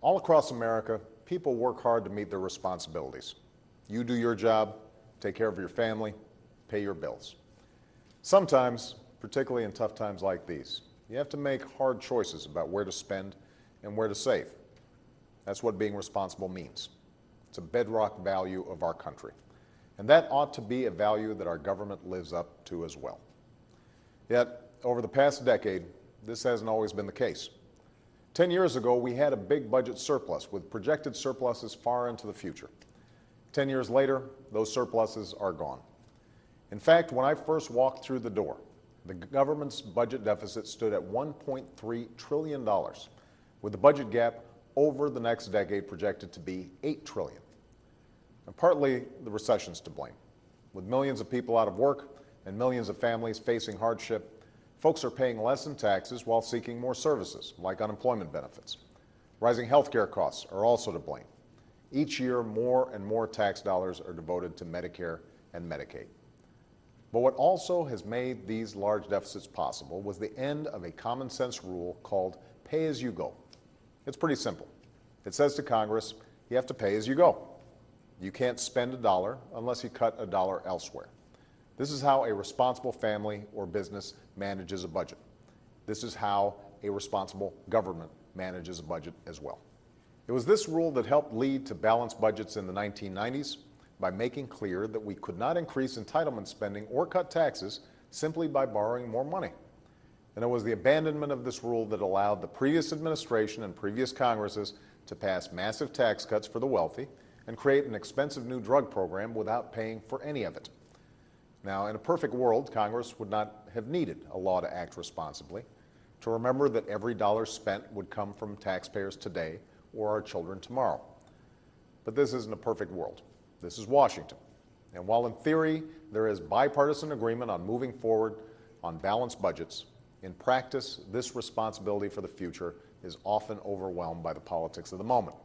All across America, people work hard to meet their responsibilities. You do your job, take care of your family, pay your bills. Sometimes, particularly in tough times like these, you have to make hard choices about where to spend and where to save. That's what being responsible means. It's a bedrock value of our country. And that ought to be a value that our government lives up to as well. Yet, over the past decade, this hasn't always been the case. 10 years ago, we had a big budget surplus with projected surpluses far into the future. 10 years later, those surpluses are gone. In fact, when I first walked through the door, the government's budget deficit stood at $1.3 trillion, with the budget gap over the next decade projected to be $8 trillion. And partly, the recession's to blame. With millions of people out of work and millions of families facing hardship, folks are paying less in taxes while seeking more services, like unemployment benefits. Rising health care costs are also to blame. Each year, more and more tax dollars are devoted to Medicare and Medicaid. But what also has made these large deficits possible was the end of a common sense rule called pay as you go. It's pretty simple. It says to Congress, you have to pay as you go. You can't spend a dollar unless you cut a dollar elsewhere. This is how a responsible family or business manages a budget. This is how a responsible government manages a budget as well. It was this rule that helped lead to balanced budgets in the 1990s by making clear that we could not increase entitlement spending or cut taxes simply by borrowing more money. And it was the abandonment of this rule that allowed the previous administration and previous Congresses to pass massive tax cuts for the wealthy and create an expensive new drug program without paying for any of it. Now, in a perfect world, Congress would not have needed a law to act responsibly, to remember that every dollar spent would come from taxpayers today or our children tomorrow. But this isn't a perfect world. This is Washington. And while in theory there is bipartisan agreement on moving forward on balanced budgets, in practice, this responsibility for the future is often overwhelmed by the politics of the moment.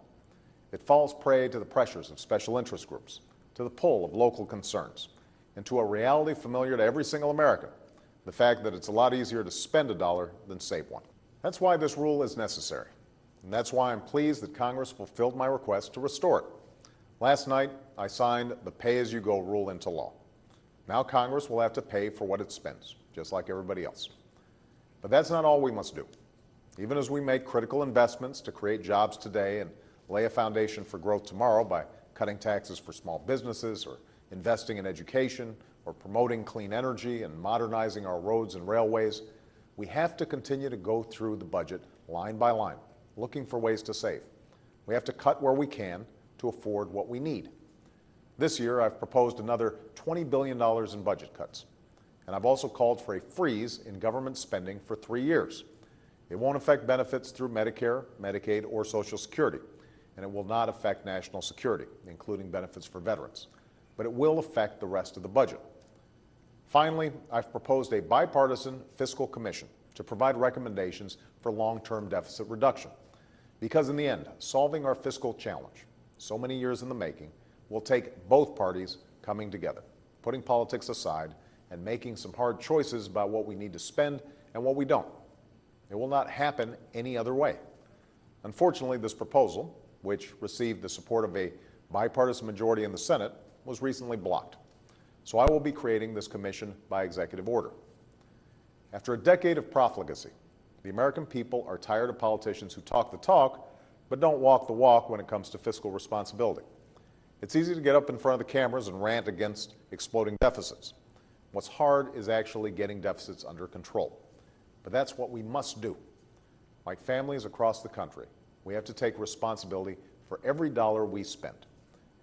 It falls prey to the pressures of special interest groups, to the pull of local concerns, and to a reality familiar to every single American, the fact that it's a lot easier to spend a dollar than save one. That's why this rule is necessary, and that's why I'm pleased that Congress fulfilled my request to restore it. Last night, I signed the pay-as-you-go rule into law. Now Congress will have to pay for what it spends, just like everybody else. But that's not all we must do. Even as we make critical investments to create jobs today and lay a foundation for growth tomorrow by cutting taxes for small businesses or investing in education, or promoting clean energy and modernizing our roads and railways, we have to continue to go through the budget line by line, looking for ways to save. We have to cut where we can to afford what we need. This year, I've proposed another $20 billion in budget cuts, and I've also called for a freeze in government spending for 3 years. It won't affect benefits through Medicare, Medicaid, or Social Security, and it will not affect national security, including benefits for veterans. But it will affect the rest of the budget. Finally, I've proposed a bipartisan fiscal commission to provide recommendations for long-term deficit reduction. Because in the end, solving our fiscal challenge, so many years in the making, will take both parties coming together, putting politics aside, and making some hard choices about what we need to spend and what we don't. It will not happen any other way. Unfortunately, this proposal, which received the support of a bipartisan majority in the Senate, was recently blocked. So I will be creating this commission by executive order. After a decade of profligacy, the American people are tired of politicians who talk the talk, but don't walk the walk when it comes to fiscal responsibility. It's easy to get up in front of the cameras and rant against exploding deficits. What's hard is actually getting deficits under control. But that's what we must do. Like families across the country, we have to take responsibility for every dollar we spend.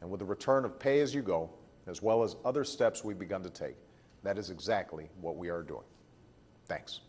And with the return of pay-as-you-go, as well as other steps we've begun to take, that is exactly what we are doing. Thanks.